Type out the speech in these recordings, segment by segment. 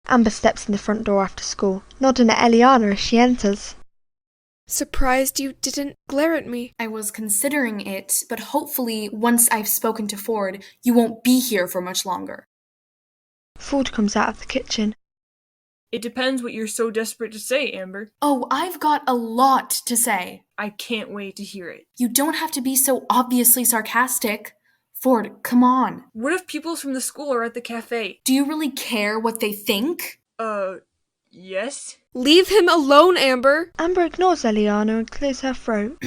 Amber steps in the front door after school, nodding at Eliana as she enters. Surprised you didn't glare at me. I was considering it, but hopefully once I've spoken to Ford, you won't be here for much longer. Ford comes out of the kitchen. It depends what you're so desperate to say, Amber. Oh, I've got a lot to say. I can't wait to hear it. You don't have to be so obviously sarcastic. Ford, come on. What if people from the school are at the cafe? Do you really care what they think? Yes? Leave him alone, Amber. Amber ignores Eliana and clears her throat.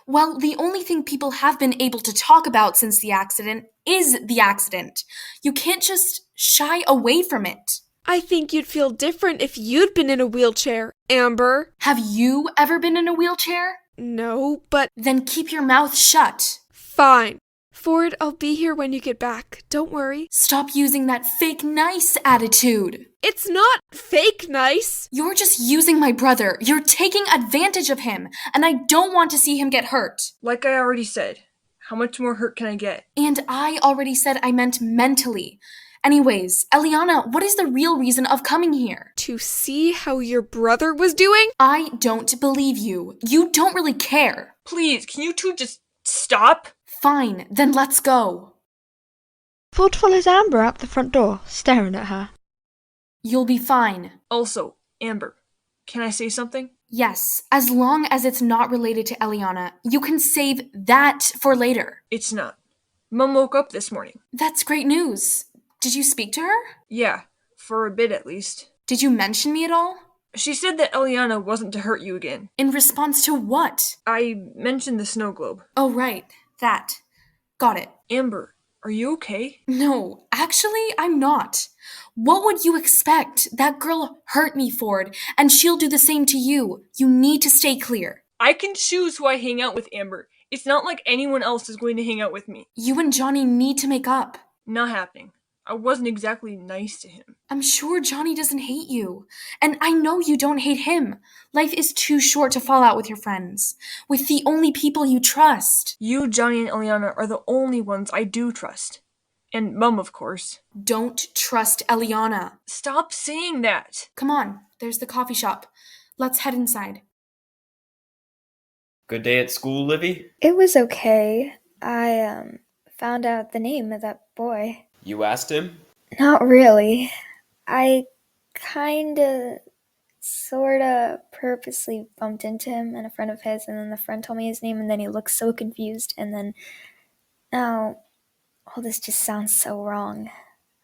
Well, the only thing people have been able to talk about since the accident is the accident. You can't just shy away from it. I think you'd feel different if you'd been in a wheelchair, Amber. Have you ever been in a wheelchair? No, but Then keep your mouth shut. fine. Ford, I'll be here when you get back. Don't worry. Stop using that fake nice attitude. It's not fake nice. You're just using my brother. You're taking advantage of him, and I don't want to see him get hurt. Like I already said, how much more hurt can I get? And I already said I meant mentally. Anyways, Eliana, what is the real reason of coming here? To see how your brother was doing? I don't believe you. You don't really care. Please, can you two just stop? Fine, then let's go. Ford follows Amber out the front door, staring at her. You'll be fine. Also, Amber, can I say something? Yes, as long as it's not related to Eliana, you can save that for later. It's not. Mom woke up this morning. That's great news. Did you speak to her? Yeah, for a bit at least. Did you mention me at all? She said that Eliana wasn't to hurt you again. In response to what? I mentioned the snow globe. Oh, right. That. Got it. Amber, are you okay? No, actually, I'm not. What would you expect? That girl hurt me, Ford, and she'll do the same to you. You need to stay clear. I can choose who I hang out with, Amber. It's not like anyone else is going to hang out with me. You and Johnny need to make up. Not happening. I wasn't exactly nice to him. I'm sure Johnny doesn't hate you. And I know you don't hate him. Life is too short to fall out with your friends. With the only people you trust. You, Johnny, and Eliana are the only ones I do trust. And Mum, of course. Don't trust Eliana. Stop saying that. Come on, there's the coffee shop. Let's head inside. Good day at school, Livy? It was okay. I found out the name of that boy. You asked him? Not really. I sorta purposely bumped into him and a friend of his, and then the friend told me his name, and then he looked so confused, and then now all this just sounds so wrong,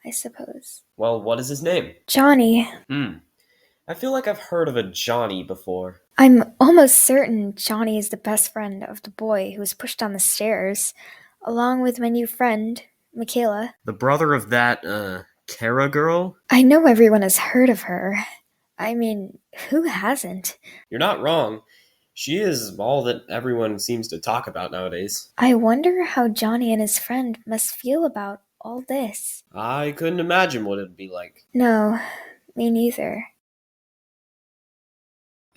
I suppose. Well, what is his name? Johnny. I feel like I've heard of a Johnny before. I'm almost certain Johnny is the best friend of the boy who was pushed down the stairs, along with my new friend, Michaela. The brother of that, Kara girl? I know everyone has heard of her. I mean, who hasn't? You're not wrong. She is all that everyone seems to talk about nowadays. I wonder how Johnny and his friend must feel about all this. I couldn't imagine what it'd be like. No, me neither.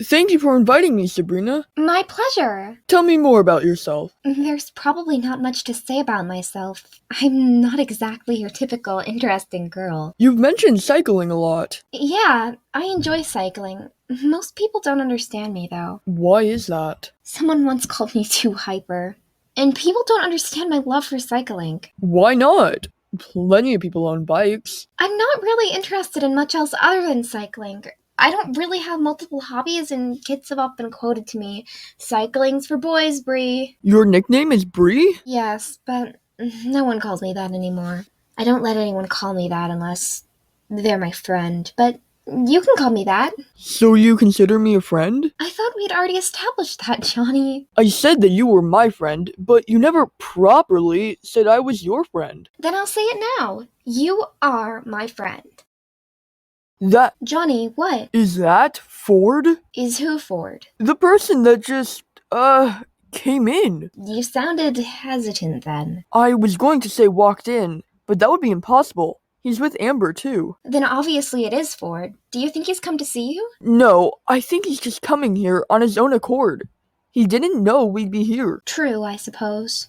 Thank you for inviting me, Sabrina. My pleasure. Tell me more about yourself. There's probably not much to say about myself. I'm not exactly your typical interesting girl. You've mentioned cycling a lot. Yeah, I enjoy cycling. Most people don't understand me, though. Why is that? Someone once called me too hyper. And people don't understand my love for cycling. Why not? Plenty of people own bikes. I'm not really interested in much else other than cycling. I don't really have multiple hobbies, and kids have often quoted to me, "Cycling's for boys, Bree." Your nickname is Bree? Yes, but no one calls me that anymore. I don't let anyone call me that unless they're my friend. But you can call me that. So you consider me a friend? I thought we'd already established that, Johnny. I said that you were my friend, but you never properly said I was your friend. Then I'll say it now. You are my friend. That... Johnny, what? Is that Ford? Is who Ford? The person that just, came in. You sounded hesitant then. I was going to say walked in, but that would be impossible. He's with Amber, too. Then obviously it is Ford. Do you think he's come to see you? No, I think he's just coming here on his own accord. He didn't know we'd be here. True, I suppose.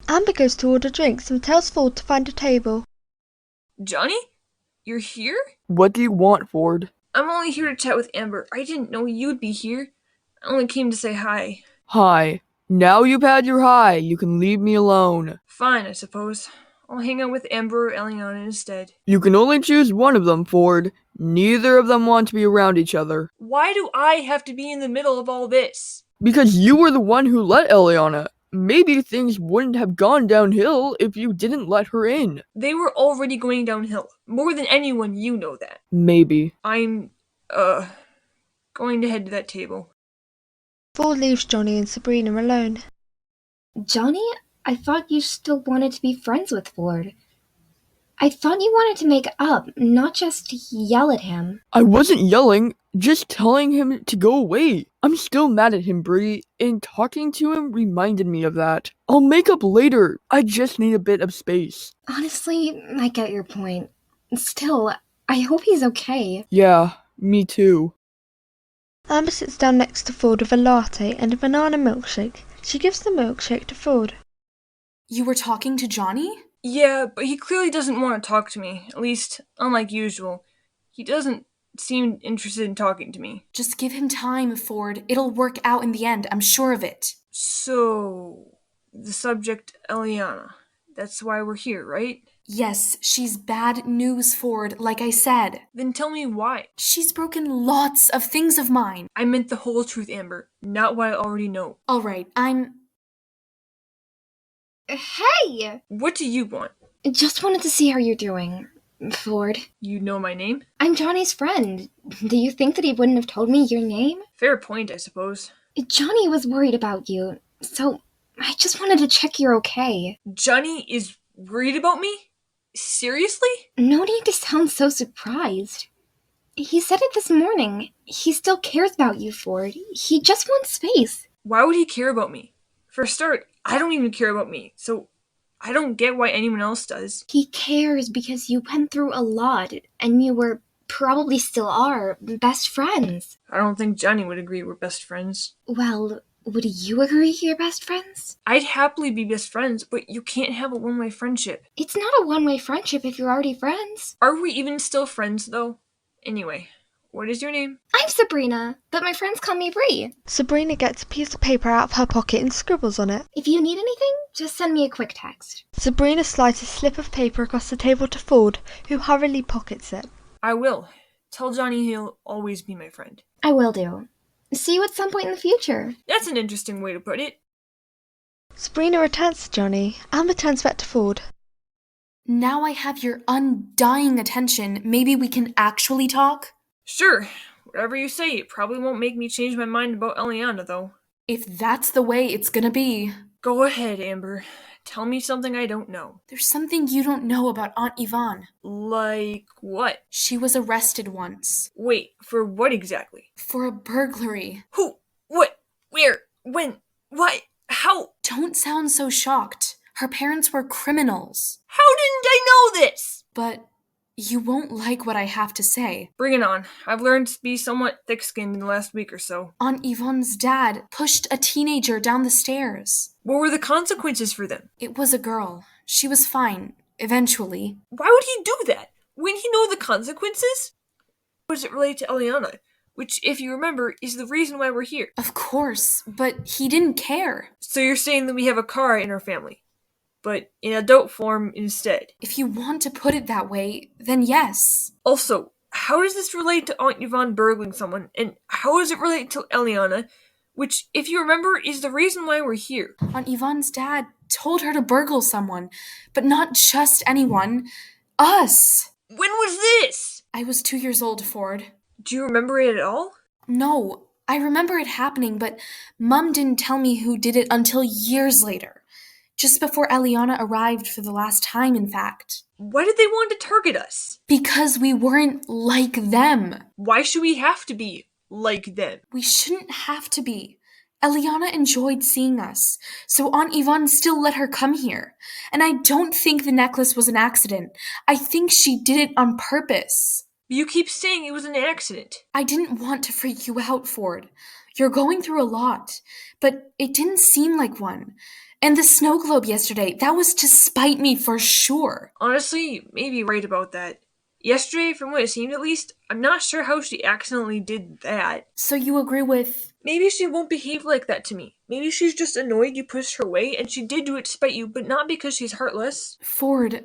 Amber goes to order drinks and tells Ford to find a table. Johnny? you're here? What do you want, Ford? I'm only here to chat with Amber. I didn't know you'd be here. I only came to say hi. Hi. Now you've had your hi, you can leave me alone. Fine, I suppose. I'll hang out with Amber or Eliana instead. You can only choose one of them, Ford. Neither of them want to be around each other. Why do I have to be in the middle of all this? Because you were the one who let Eliana. Maybe things wouldn't have gone downhill if you didn't let her in. They were already going downhill. More than anyone, you know that. Maybe. I'm, going to head to that table. Ford leaves Johnny and Sabrina alone. Johnny, I thought you still wanted to be friends with Ford. I thought you wanted to make up, not just yell at him. I wasn't yelling, just telling him to go away. I'm still mad at him, Bree, and talking to him reminded me of that. I'll make up later. I just need a bit of space. Honestly, I get your point. Still, I hope he's okay. Yeah, me too. Amber sits down next to Ford with a latte and a banana milkshake. She gives the milkshake to Ford. You were talking to Johnny? Yeah, but he clearly doesn't want to talk to me. At least, unlike usual. He doesn't seem interested in talking to me. Just give him time, Ford. It'll work out in the end, I'm sure of it. So, the subject, Eliana. That's why we're here, right? Yes, she's bad news, Ford, like I said. Then tell me why. She's broken lots of things of mine. I meant the whole truth, Amber, not what I already know. Alright, Hey! What do you want? Just wanted to see how you're doing, Ford. You know my name? I'm Johnny's friend. Do you think that he wouldn't have told me your name? Fair point, I suppose. Johnny was worried about you, so I just wanted to check you're okay. Johnny is worried about me? Seriously? No need to sound so surprised. He said it this morning. He still cares about you, Ford. He just wants space. Why would he care about me? For a start, I don't even care about me, so I don't get why anyone else does. He cares because you went through a lot, and you were, probably still are, best friends. I don't think Johnny would agree we're best friends. Well, would you agree you're best friends? I'd happily be best friends, but you can't have a one-way friendship. It's not a one-way friendship if you're already friends. Are we even still friends, though? Anyway, what is your name? I'm Sabrina, but my friends call me Bree. Sabrina gets a piece of paper out of her pocket and scribbles on it. If you need anything, just send me a quick text. Sabrina slides a slip of paper across the table to Ford, who hurriedly pockets it. I will. Tell Johnny he'll always be my friend. I will do. See you at some point in the future. That's an interesting way to put it. Sabrina returns to Johnny. Amber turns back to Ford. now I have your undying attention. Maybe we can actually talk? Sure, whatever you say. It probably won't make me change my mind about Eliana, though. If that's the way it's gonna be. Go ahead, Amber. Tell me something I don't know. There's something you don't know about Aunt Yvonne. Like what? She was arrested once. Wait, for what exactly? For a burglary. Who? What? Where? When? Why? How? Don't sound so shocked. Her parents were criminals. How didn't I know this? But you won't like what I have to say. Bring it on. I've learned to be somewhat thick-skinned in the last week or so. Aunt Yvonne's dad pushed a teenager down the stairs. What were the consequences for them? It was a girl. She was fine, eventually. Why would he do that? Wouldn't he know the consequences? How does it relate to Eliana? Which, if you remember, is the reason why we're here. Of course, but he didn't care. So you're saying that we have a car in our family, but in adult form instead. If you want to put it that way, then yes. Also, how does this relate to Aunt Yvonne burgling someone, and how does it relate to Eliana, which, if you remember, is the reason why we're here? Aunt Yvonne's dad told her to burgle someone, but not just anyone. Us! When was this? I was 2 years old, Ford. Do you remember it at all? No, I remember it happening, but Mum didn't tell me who did it until years later. Just before Eliana arrived for the last time, in fact. Why did they want to target us? Because we weren't like them. Why should we have to be like them? We shouldn't have to be. Eliana enjoyed seeing us, so Aunt Yvonne still let her come here. And I don't think the necklace was an accident. I think she did it on purpose. You keep saying it was an accident. I didn't want to freak you out, Ford. You're going through a lot, but it didn't seem like one. And the snow globe yesterday, that was to spite me for sure. Honestly, you may be right about that. Yesterday, from what it seemed at least, I'm not sure how she accidentally did that. So you agree with... Maybe she won't behave like that to me. Maybe she's just annoyed you pushed her away, and she did do it to spite you, but not because she's heartless. Ford,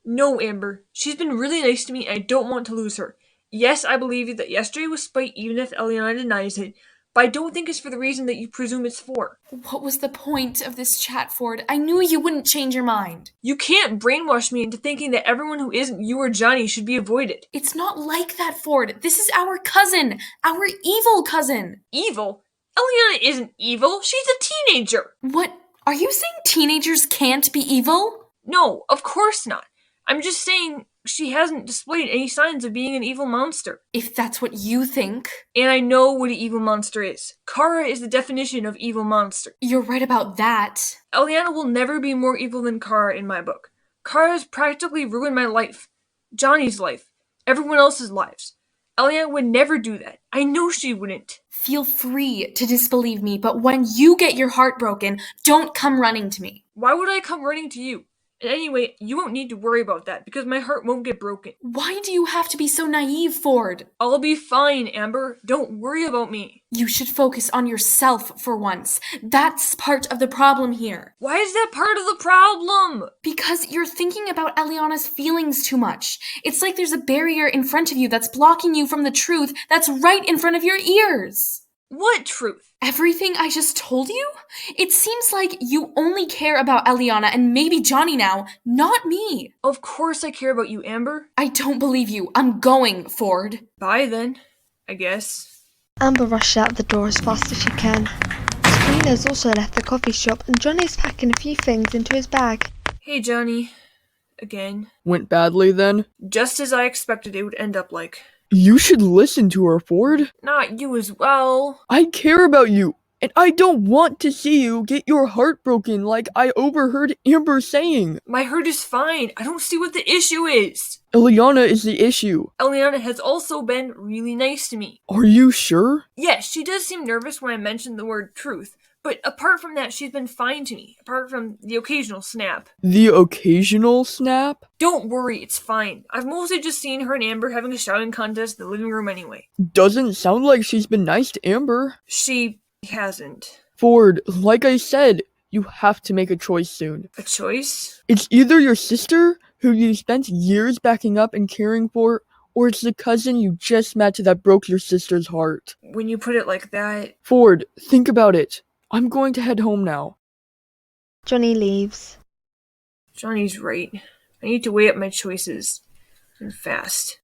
No, Amber. She's been really nice to me, and I don't want to lose her. Yes, I believe you that yesterday was spite even if Eliana denies it, but I don't think it's for the reason that you presume it's for. What was the point of this chat, Ford? I knew you wouldn't change your mind. You can't brainwash me into thinking that everyone who isn't you or Johnny should be avoided. It's not like that, Ford. This is our cousin. Our evil cousin. Evil? Eliana isn't evil. She's a teenager. What? Are you saying teenagers can't be evil? No, of course not. I'm just saying she hasn't displayed any signs of being an evil monster. If that's what you think. And I know what an evil monster is. Kara is the definition of evil monster. You're right about that. Eliana will never be more evil than Kara in my book. Kara has practically ruined my life. Johnny's life. Everyone else's lives. Eliana would never do that. I know she wouldn't. Feel free to disbelieve me, but when you get your heart broken, don't come running to me. Why would I come running to you? And anyway, you won't need to worry about that because my heart won't get broken. Why do you have to be so naive, Ford? I'll be fine, Amber. Don't worry about me. You should focus on yourself for once. That's part of the problem here. Why is that part of the problem? Because you're thinking about Eliana's feelings too much. It's like there's a barrier in front of you that's blocking you from the truth that's right in front of your ears. What truth? Everything I just told you? It seems like you only care about Eliana and maybe Johnny now, not me. Of course I care about you, Amber. I don't believe you. I'm going, Ford. Bye then, I guess. Amber rushes out the door as fast as she can. Sabrina's also left the coffee shop and Johnny's packing a few things into his bag. Hey, Johnny. Again. Went badly then? Just as I expected it would end up like. You should listen to her, Ford. Not you as well. I care about you, and I don't want to see you get your heart broken like I overheard Amber saying. My heart is fine. I don't see what the issue is. Eliana is the issue. Eliana has also been really nice to me. Are you sure? Yes, she does seem nervous when I mention the word truth. But apart from that, she's been fine to me, apart from the occasional snap. The occasional snap? Don't worry, it's fine. I've mostly just seen her and Amber having a shouting contest in the living room anyway. Doesn't sound like she's been nice to Amber. She hasn't. Ford, like I said, you have to make a choice soon. A choice? It's either your sister, who you spent years backing up and caring for, or it's the cousin you just met that broke your sister's heart. When you put it like that... Ford, think about it. I'm going to head home now. Johnny leaves. Johnny's right. I need to weigh up my choices. And fast.